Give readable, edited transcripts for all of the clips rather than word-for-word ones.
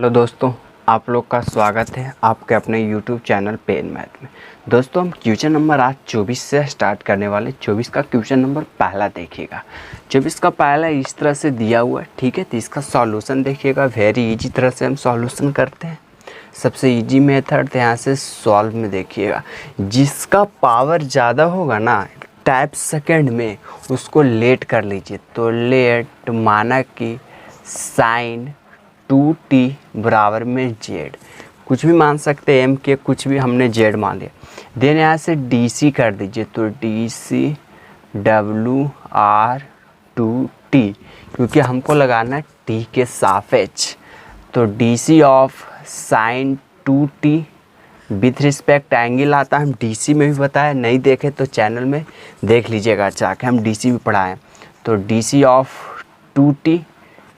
Hello दोस्तों, आप लोग का स्वागत है आपके अपने YouTube चैनल पेन मैथ में। दोस्तों, हम क्वेश्चन नंबर आज 24 से स्टार्ट करने वाले। 24 का क्वेश्चन नंबर पहला देखिएगा। 24 का पहला इस तरह से दिया हुआ है, ठीक है। तो इसका सॉल्यूशन देखिएगा। वेरी इजी तरह से हम सॉल्यूशन करते हैं। सबसे इजी मेथड तो यहाँ से सॉल्व में देखिएगा। जिसका पावर ज़्यादा होगा ना टाइप सेकेंड में, उसको लेट कर लीजिए। तो लेट माना कि साइन 2t बराबर में जेड, कुछ भी मान सकते हैं, एम के कुछ भी, हमने जेड मान लिया। देन यहाँ से डी सी कर दीजिए। तो डी सी WR2t, क्योंकि हमको लगाना है टी के सापेक्ष। तो d c of sine 2t with respect angle आता है। हम डी सी में भी बताया, नहीं देखे तो चैनल में देख लीजिएगा जाके, हम डी सी भी पढ़ाएँ। तो d c of 2t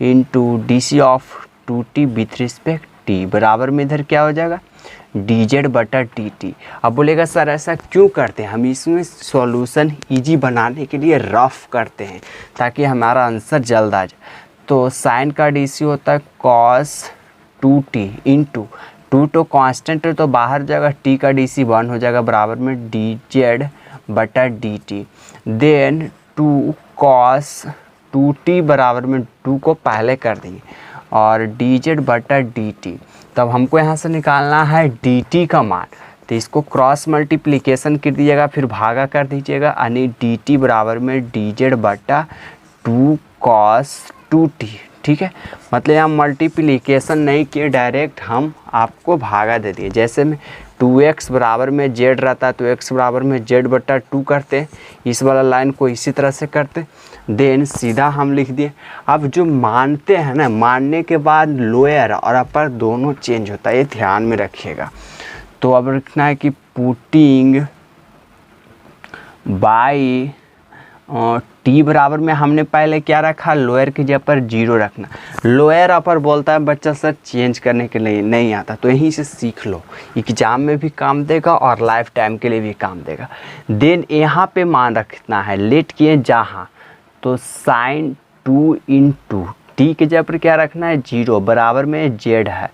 into d c of 2t with respect t बराबर में इधर क्या हो जाएगा, dz बटा dt। अब बोलेगा सर ऐसा क्यों करते हैं? हम इसमें सॉल्यूशन इजी बनाने के लिए रफ करते हैं ताकि हमारा आंसर जल्द आ जाए। तो साइन का डी सी होता है cos 2t इंटू 2 तो कांस्टेंट है तो बाहर जाएगा, t का डी सी 1 हो जाएगा बराबर में dz बटा dt। देन 2 cos 2t बराबर में 2 को पहले कर देंगे और dz बटा dt। तब हमको यहाँ से निकालना है dt का मान। तो इसको क्रॉस मल्टीप्लिकेशन कर दीजिएगा, फिर भागा कर दीजिएगा, यानी dt बराबर में dz बटा 2 cos 2t। ठीक है, मतलब यहाँ मल्टीप्लिकेशन नहीं किए, डायरेक्ट हम आपको भागा दे दिए। जैसे में 2x बराबर में z रहता है तो x बराबर में z बटा 2 करते हैं, इस वाला लाइन को इसी तरह से करते। देन सीधा हम लिख दिए। अब जो मानते हैं ना, मानने के बाद लोअर और अपर दोनों चेंज होता है, ये ध्यान में रखिएगा। तो अब रखना है कि पुटिंग बाई टी बराबर में हमने पहले क्या रखा, लोअर की जगह पर 0 रखना। लोअर अपर बोलता है बच्चा सर चेंज करने के लिए नहीं आता, तो यहीं से सीख लो, एग्जाम में भी काम देगा और लाइफ टाइम के लिए भी काम देगा। देन यहाँ पे मान रखना है, लेट किए जहाँ, तो साइन 2 इंटू टी के जगह पर क्या रखना है, 0 बराबर में जेड है।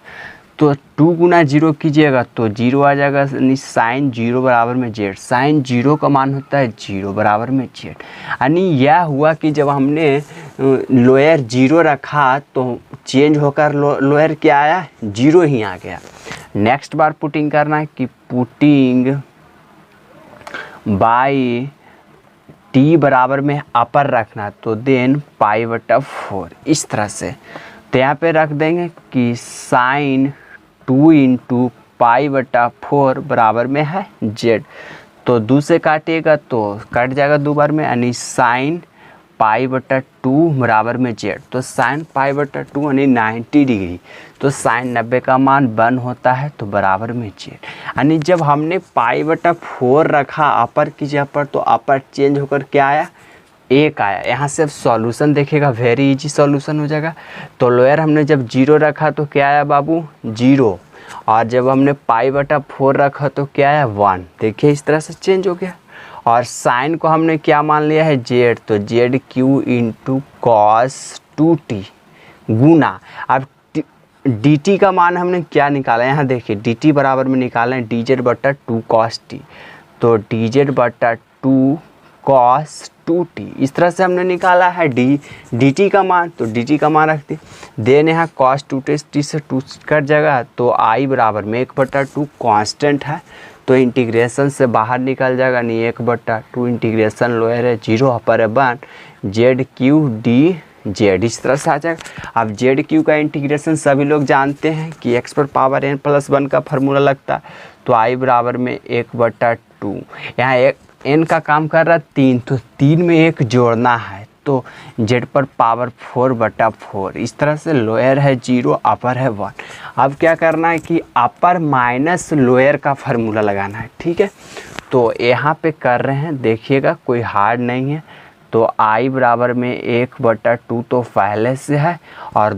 तो 2 गुना 0 कीजिएगा तो 0 आ जाएगा, यानी साइन 0 बराबर में जेड। साइन 0 का मान होता है 0 बराबर में जेड। यानी यह हुआ कि जब हमने लोअर 0 रखा तो चेंज होकर लोअर क्या आया, 0 ही आ गया। नेक्स्ट बार पुटिंग करना है कि पुटिंग बाई टी बराबर में अपर रखना, तो देन पाई बटा 4 इस तरह से। तो यहाँ पे रख देंगे कि साइन 2 इंटू पाई बटा 4 बराबर में है जेड। तो 2 से काटिएगा तो कट जाएगा 2 बार में, यानी साइन पाई बटा 2 बराबर में जेड। तो साइन पाई बटा 2 यानी 90 डिग्री। तो साइन 90 का मान 1 होता है तो बराबर में जेड। यानी जब हमने पाई बटा 4 रखा अपर की जगह पर, तो अपर चेंज होकर क्या आया, 1 आया। यहाँ से अब सॉल्यूशन देखिएगा, वेरी इजी सॉल्यूशन हो जाएगा। तो लोअर हमने जब 0 रखा तो क्या आया बाबू, 0, और जब हमने पाई बटा 4 रखा तो क्या आया, 1। देखिए इस तरह से चेंज हो गया। और साइन को हमने क्या मान लिया है, जेड, तो Z Q into cos 2t गुना, अब dt का मान हमने क्या निकाला, यहाँ देखिए dt बराबर में निकाला है dz बटा 2 cos t। तो dz बटा 2 cos 2t इस तरह से हमने निकाला है dt का मान। तो dt का मान रखते, देन यहाँ cos 2t से 2 कट जाएगा, तो i बराबर में 1 बटा 2 कॉन्स्टेंट है, तो इंटीग्रेशन से बाहर निकल जाएगा, नहीं 1 बटा 2 इंटीग्रेशन लोअर है 0 अपर है 1 जेड क्यू डी जेड इस तरह से आ जाएगा। अब जेड क्यू का इंटीग्रेशन सभी लोग जानते हैं कि x पर पावर n प्लस 1 का फार्मूला लगता है। तो i बराबर में 1 बटा 2, यहाँ एक n का काम कर रहा है 3, तो 3 में 1 जोड़ना है, तो z पर पावर 4 बटा 4 इस तरह से। लोअर है 0 अपर है 1। अब क्या करना है कि अपर माइनस लोअर का फार्मूला लगाना है, ठीक है। तो यहाँ पे कर रहे हैं, देखिएगा कोई हार्ड नहीं है। तो आई बराबर में 1/2 तो पहले से है और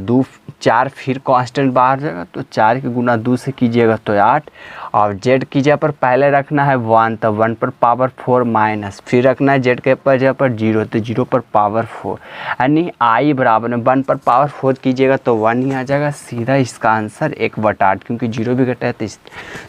4 फिर कांस्टेंट बाहर जाएगा, तो 4 के गुना 2 से कीजिएगा तो 8, और जेड की जगह पर पहले रखना है 1, तो 1 पर पावर 4 माइनस, फिर रखना है जेड के पर जगह पर 0, तो 0 पर पावर 4, यानी आई बराबर में 1 पर पावर 4 कीजिएगा तो 1 ही आ जाएगा। सीधा इसका आंसर 1/8, क्योंकि 0 भी घटा है तो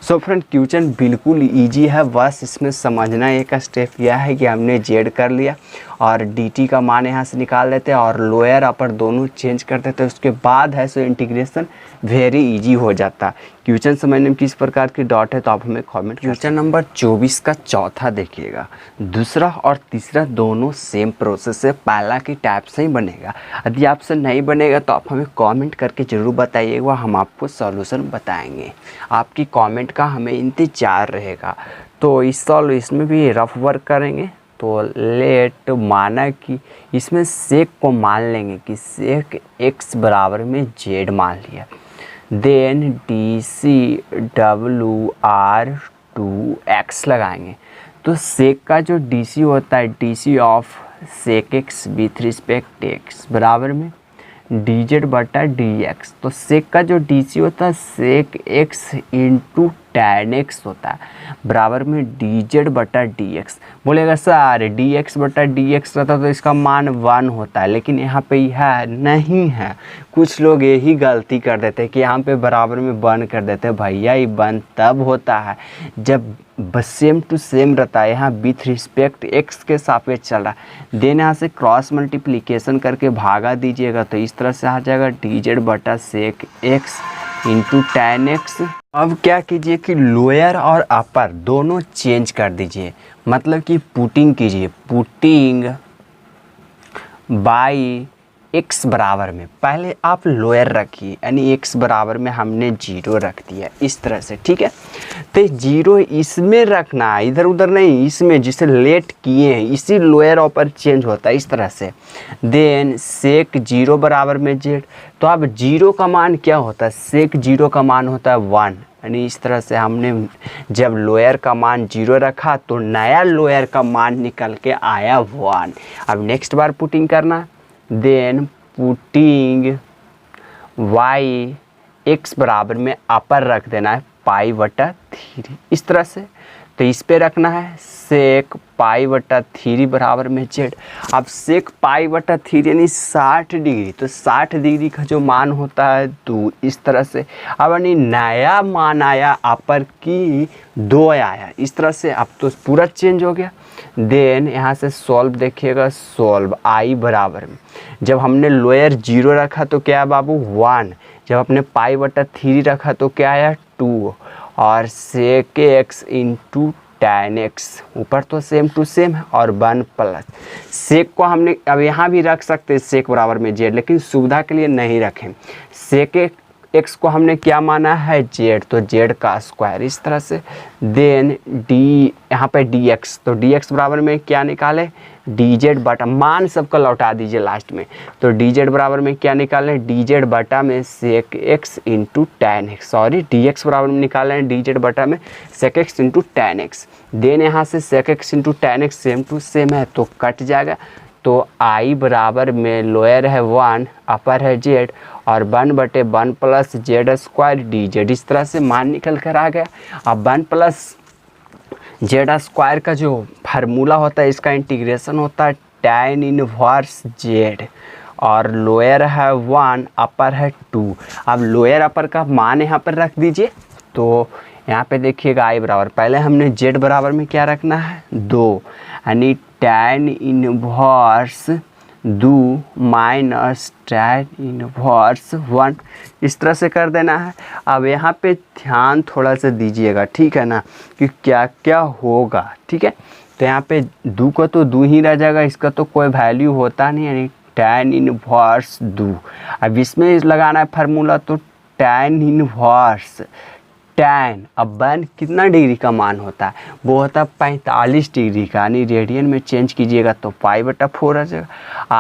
सो फ्रेंड क्वेश्चन बिल्कुल ईजी है, बस इसमें समझना एक स्टेप यह है कि हमने जेड कर लिया और dt का मान यहाँ से निकाल देते हैं और लोअर अपर दोनों चेंज कर देते हैं, उसके बाद है सो इंटीग्रेशन वेरी इजी हो जाता। क्वेश्चन समझने में किस प्रकार की डॉट है तो आप हमें कमेंट। क्वेश्चन नंबर 24 का चौथा देखिएगा, दूसरा और तीसरा दोनों सेम प्रोसेस से पहला की टाइप से ही बनेगा। यदि आपसे नहीं बनेगा तो आप हमें कमेंट करके ज़रूर बताइएगा, हम आपको सॉल्यूशन बताएंगे। आपकी कमेंट का हमें इंतजार रहेगा। तो इसमें भी रफ वर्क करेंगे। तो लेट माना कि इसमें सेक को मान लेंगे कि सेक x बराबर में z मान लिया, देन dCWR2x लगाएंगे। तो सेक का जो dc होता है dc of sec x with respect x बराबर में dz/dx। तो सेक का जो dc होता है सेक x इंटू tan x होता है बराबर में dz/dx। बोलेगा सर dx/dx रहता तो इसका मान 1 होता है, लेकिन यहाँ पे यह नहीं है। कुछ लोग यही गलती कर देते हैं कि यहाँ पे बराबर में 1 कर देते हैं। भैया ये 1 तब होता है जब सेम टू सेम रहता है, यहाँ विथ रिस्पेक्ट x के सापेक्ष चल रहा है। देन यहाँ से क्रॉस मल्टीप्लिकेशन करके भागा दीजिएगा तो इस तरह से आ जाएगा dz/sec x into tan x। अब क्या कीजिए कि लोअर और अपर दोनों चेंज कर दीजिए, मतलब कि पुटिंग कीजिए, पुटिंग बाई x बराबर में पहले आप लोअर रखिए, यानी x बराबर में हमने 0 रख दिया इस तरह से, ठीक है। तो 0 इसमें रखना है, इधर उधर नहीं, इसमें जिसे लेट किए हैं इसी लोअर ऊपर चेंज होता है इस तरह से। देन सेक 0 बराबर में z, तो अब 0 का मान क्या होता है, सेक 0 का मान होता है 1, यानी इस तरह से हमने जब लोअर का मान 0 रखा तो नया लोअर का मान निकल के आया 1। अब नेक्स्ट बार पुटिंग करना, देन पुटिंग y x बराबर में अपर रख देना है π/3 इस तरह से। तो इस पे रखना है सेक π/3 बराबर में z। अब सेक π/3 यानी 60 डिग्री, तो 60 डिग्री का जो मान होता है 2 इस तरह से। अब यानी नया मान आया अपर की 2 आया इस तरह से, अब तो पूरा चेंज हो गया। देन यहाँ से सॉल्व देखिएगा, सॉल्व आई बराबर में जब हमने लोअर 0 रखा तो क्या है बाबू 1, जब अपने π/3 रखा तो क्या आया 2, और सेक x इंटू tan x ऊपर तो सेम टू सेम है, और 1 प्लस सेक को हमने अब यहाँ भी रख सकते हैं सेक बराबर में z, लेकिन सुविधा के लिए नहीं रखें। सेक x को हमने क्या माना है z, तो z का स्क्वायर इस तरह से। देन यहाँ पे dx, तो dx बराबर में क्या निकाले dz/, मान सबका लौटा दीजिए लास्ट में, तो dz बराबर में क्या निकालें dz/, में sec x into tan x, sorry dx बराबर में निकालें dz/, में sec x into tan x। Then यहाँ से sec x into tan x same to same है तो कट जाएगा। तो i बराबर में लोअर है 1, अपर है z, और 1/1 प्लस z स्क्वायर dz, इस तरह से मान निकल कर आ गया। अब 1 प्लस z स्क्वायर का जो फार्मूला होता है इसका इंटीग्रेशन होता है tan इनवर्स z, और लोअर है 1, अपर है 2। अब लोअर अपर का मान यहाँ पर रख दीजिए, तो यहाँ पे देखिएगा i बराबर, पहले हमने z बराबर में क्या रखना है 2, यानी tan inverse 2 minus tan inverse 1 इस तरह से कर देना है। अब यहाँ पे ध्यान थोड़ा सा दीजिएगा, ठीक है ना, कि क्या क्या होगा, ठीक है। तो यहाँ पे 2 का तो 2 ही रह जाएगा, इसका तो कोई वैल्यू होता नहीं, यानी tan इनवर्स 2। अब इसमें लगाना है फार्मूला, तो tan इनवर्स tan, अब 1 कितना डिग्री का मान होता है, वो होता है 45 डिग्री का, यानी रेडियन में चेंज कीजिएगा तो π/4 आ जाएगा।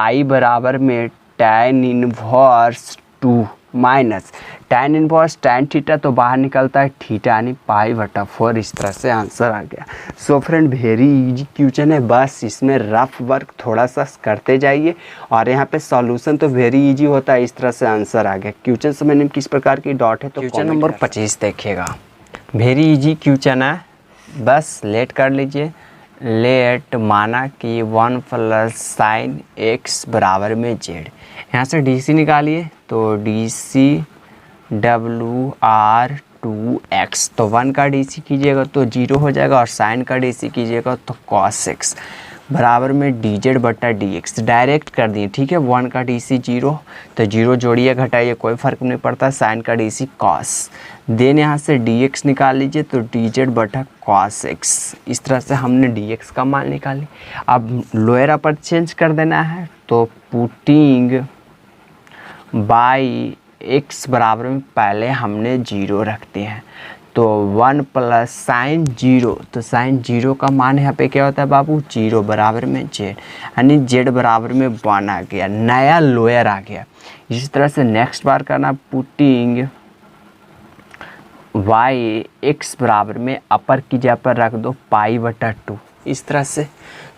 i बराबर में tan inverse 2 minus tan inverse tan theta, तो बाहर निकलता है थीटा यानी π/4। इस तरह से आंसर आ गया। So friend very easy question है, बस इसमें रफ वर्क थोड़ा सा करते जाइए और यहाँ पे सॉल्यूशन तो वेरी इजी होता है। इस तरह से आंसर आ गया। क्वेश्चन समझने में किस प्रकार की डॉट है तो क्वेश्चन नंबर 25 देखिएगा। वेरी इजी क्वेश्चन है, बस लेट कर लीजिए। लेट माना कि 1 प्लस साइन x बराबर में z। यहाँ से DC निकालिए तो DC WR2x, तो 1 का DC कीजिएगा तो 0 हो जाएगा और साइन का DC कीजिएगा तो cos x बराबर में dz बटा dx। डायरेक्ट कर दिए, ठीक है। 1 का DC 0, तो 0 जोड़िए घटाइए कोई फ़र्क नहीं पड़ता। साइन का DC cos, देन यहाँ से dx निकाल लीजिए तो dz बटा cos x। इस तरह से हमने dx का मान निकाली। अब लोअर अपर चेंज कर देना है, तो पुटिंग बाई x बराबर में पहले हमने 0 रखते हैं, तो 1 प्लस साइन 0, तो साइन 0 का मान यहाँ पे क्या होता है बाबू 0 बराबर में z, यानी z बराबर में 1 आ गया, नया लोअर आ गया। इसी तरह से नेक्स्ट बार करना, पुटिंग y x बराबर में अपर की जगह पर रख दो π/2। इस तरह से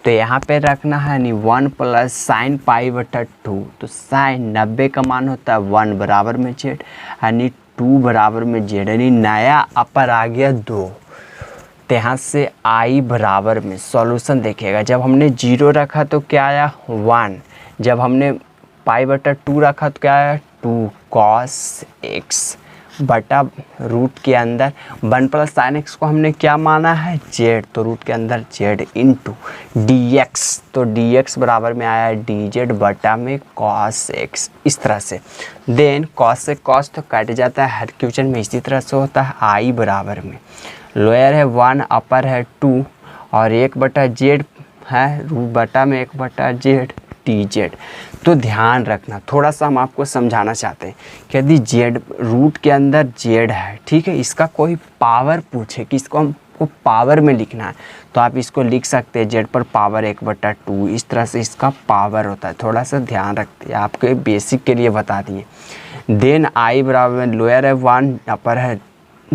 तो यहाँ पे रखना है यानी 1 प्लस साइन π/2, तो साइन 90 का मान होता है 1 बराबर में z, यानी 2 बराबर में z, यानी नया अपर आ गया 2। तो यहाँ से i बराबर में सॉल्यूशन देखिएगा, जब हमने 0 रखा तो क्या आया 1, जब हमने π/2 रखा तो क्या आया 2 cos x बटा रूट के अंदर 1 प्लस साइन एक्स को हमने क्या माना है z, तो रूट के अंदर z इंटू dx, तो dx बराबर में आया dz बटा में cos x। इस तरह से देन cos से cos तो कट जाता है, हर क्वेश्चन में इसी तरह से होता है। i बराबर में लोअर है 1, अपर है 2 और 1/z है, रूट बटा में 1/z dz। तो ध्यान रखना, थोड़ा सा हम आपको समझाना चाहते हैं कि यदि z रूट के अंदर z है, ठीक है, इसका कोई पावर पूछे कि इसको हमको पावर में लिखना है, तो आप इसको लिख सकते हैं z पर पावर 1/2। इस तरह से इसका पावर होता है, थोड़ा सा ध्यान रखते हैं, आपके बेसिक के लिए बता दिए। देन i बराबर में लोअर है 1, अपर है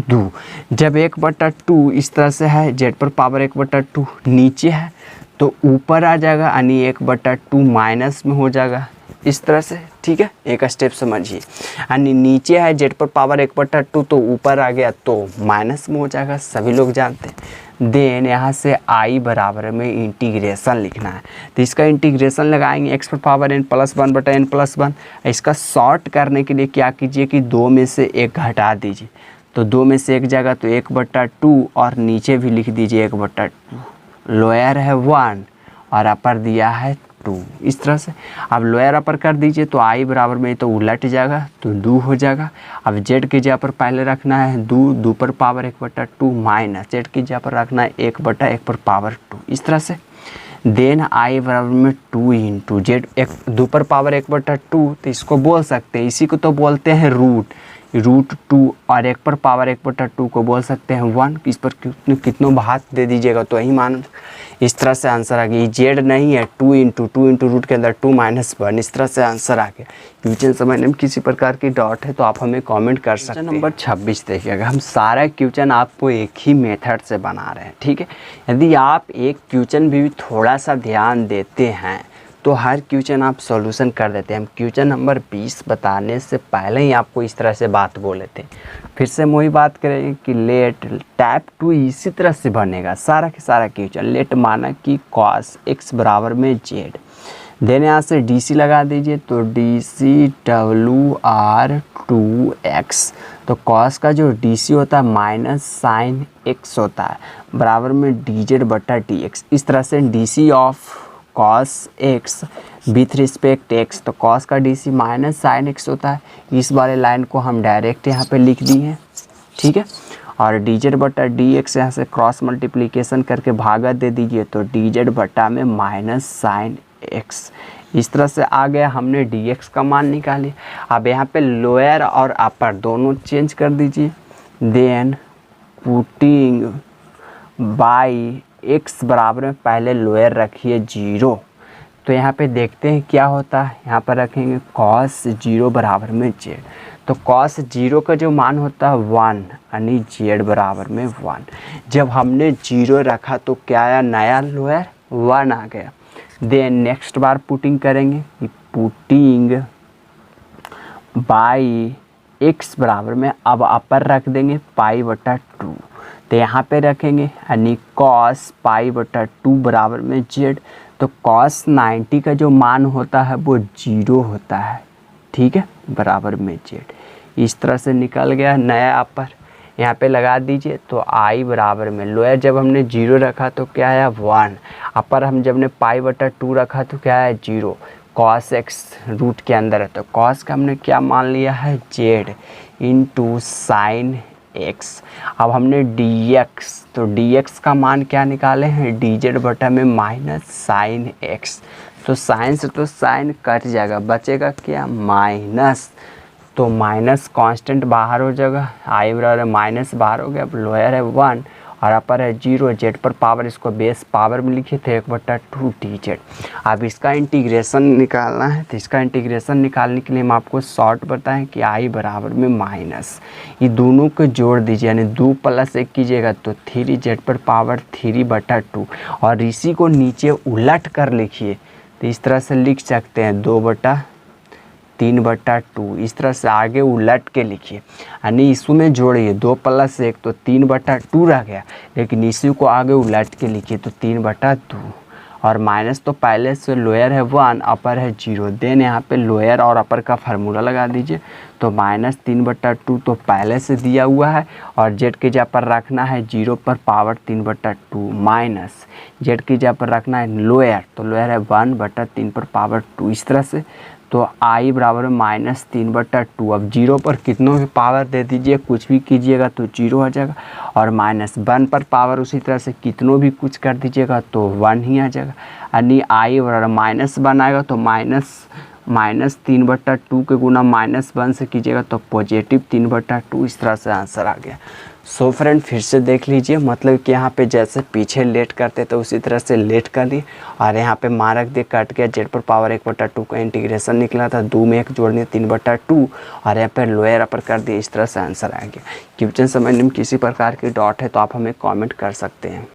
2, जब 1/2 इस तरह से है, z पर पावर 1/2 नीचे है तो ऊपर आ जाएगा, यानी 1/2 माइनस में हो जाएगा। इस तरह से, ठीक है, एक स्टेप समझिए, यानी नीचे है z पर पावर 1/2 तो ऊपर आ गया तो माइनस में हो जाएगा, सभी लोग जानते हैं। देन यहाँ से i बराबर में इंटीग्रेशन लिखना है, तो इसका इंटीग्रेशन लगाएंगे x पर पावर n प्लस 1 बटा n प्लस 1। इसका शॉर्ट करने के लिए क्या कीजिए कि 2 में से 1 घटा दीजिए, तो 2 में से 1 जाएगा तो 1/2 और नीचे भी लिख दीजिए 1/2। लोअर है 1 और अपर दिया है 2। इस तरह से अब लोअर अपर कर दीजिए तो i बराबर में तो उलट जाएगा तो 2 हो जाएगा। अब z की जगह पर पहले रखना है 2 पर पावर 1/2 माइनस z की जगह पर रखना है 1/1 पर पावर 2। इस तरह से देन i बराबर में 2 इंटू z, 2 पर पावर 1/2, तो इसको बोल सकते हैं, इसी को तो बोलते हैं रूट 2 और 1 पर पावर 1/2 को बोल सकते हैं 1। इस पर कितनों भाग दे दीजिएगा तो यही मान। इस तरह से आंसर आ गया। z नहीं है 2 इंटू रूट के अंदर 2 माइनस 1। इस तरह से आंसर आ गया। क्वेश्चन समझने में किसी प्रकार की डाउट है तो आप हमें कमेंट कर सकते हैं। नंबर 26 देखिएगा, हम सारा क्वेश्चन आपको एक ही मेथड से बना रहे हैं, ठीक है। यदि आप एक क्वेश्चन भी थोड़ा सा ध्यान देते हैं तो हर क्वेश्चन आप सॉल्यूशन कर देते हैं। हम क्वेश्चन नंबर 20 बताने से पहले ही आपको इस तरह से बात बोले थे। फिर से हम वही बात करेंगे कि लेट टाइप 2 इसी तरह से बनेगा सारा के सारा क्वेश्चन। लेट माना कि cos x बराबर में z, देन यहाँ से DC लगा दीजिए तो DC WR2x, तो cos का जो DC होता है माइनस साइन x होता है बराबर में dz बटा dx। इस तरह से DC of cos x with respect x, तो cos का DC माइनस साइन x होता है। इस वाले लाइन को हम डायरेक्ट यहाँ पे लिख दिए हैं, ठीक है। और dz बटा dx यहाँ से क्रॉस मल्टीप्लिकेशन करके भागा दे दीजिए तो dz बटा में माइनस साइन x। इस तरह से आ गया, हमने dx का मान निकाले। अब यहाँ पे लोअर और अपर दोनों चेंज कर दीजिए। देन पुटिंग बाई x बराबर में पहले लोअर रखिए 0, तो यहाँ पे देखते हैं क्या होता है। यहाँ पर रखेंगे cos 0 बराबर में z, तो कॉस 0 का जो मान होता है 1 यानी जेड बराबर में 1। जब हमने 0 रखा तो क्या आया, नया लोअर 1 आ गया। देन नेक्स्ट बार पुटिंग करेंगे कि पुटिंग बाई x बराबर में अब अपर रख देंगे पाई/2, तो यहाँ पे रखेंगे यानी कॉस पाई/2 बराबर में z। तो कॉस 90 का जो मान होता है वो 0 होता है, ठीक है, बराबर में z। इस तरह से निकल गया नया अपर, यहाँ पे लगा दीजिए। तो i बराबर में लोअर जब हमने 0 रखा तो क्या आया 1, अपर हम जब ने पाई/2 रखा तो क्या है 0। कॉस x रूट के अंदर है तो कॉस का हमने क्या मान लिया है z इंटू साइन x। अब हमने dx, तो dx का मान क्या निकाले हैं dz बटा में माइनस साइन x। तो साइन से तो साइन कट जाएगा, बचेगा क्या माइनस। तो माइनस कांस्टेंट बाहर हो जाएगा, i बराबर माइनस बाहर हो गया। अब लोअर है 1 और अपर है 0, जेड पर पावर इसको बेस पावर में लिखे थे 1/2 dz। अब इसका इंटीग्रेशन निकालना है, तो इसका इंटीग्रेशन निकालने के लिए हम आपको शॉर्ट बताएं कि i बराबर में माइनस, ये दोनों को जोड़ दीजिए यानी 2 + 1 कीजिएगा तो 3 जेड पर पावर 3/2 और इसी को नीचे उलट कर लिखिए। तो इस तरह से लिख सकते हैं 2/3/2, इस तरह से आगे उलट के लिखिए यानी इसमें जोड़िए 2 + 1 तो 3/2 रह गया, लेकिन इसी को आगे उलट के लिखिए तो 3/2 और माइनस तो पहले से लोअर है 1 अपर है 0। देन यहाँ पे लोअर और अपर का फार्मूला लगा दीजिए। तो -3/2 तो पहले से दिया हुआ है और जेड की जगह पर रखना है 0 पर पावर 3/2 माइनस जेड की जगह पर रखना है लोअर, तो लोअर है 1/3 पर पावर 2। इस तरह से तो i बराबर -3/2। अब 0 पर कितनों भी पावर दे दीजिए, कुछ भी कीजिएगा तो 0 आ जाएगा और -1 पर पावर उसी तरह से कितनों भी कुछ कर दीजिएगा तो 1 ही आ जाएगा। यानी i बराबर -1 आएगा तो -3/2 के गुना -1 से कीजिएगा तो पॉजिटिव 3/2। इस तरह से आंसर आ गया। सो फ्रेंड फिर से देख लीजिए, मतलब कि यहाँ पे जैसे पीछे लेट करते तो उसी तरह से लेट कर दिए और यहाँ पे मारक दिए कट गया, जेड पर पावर 1/2 का इंटीग्रेशन निकला था, 2 में 1 जोड़ने 3/2 और यहाँ पे लोअर अपर कर दिए। इस तरह से आंसर आ गया। क्वेश्चन समझने में किसी प्रकार की डाउट है तो आप हमें कमेंट कर सकते हैं।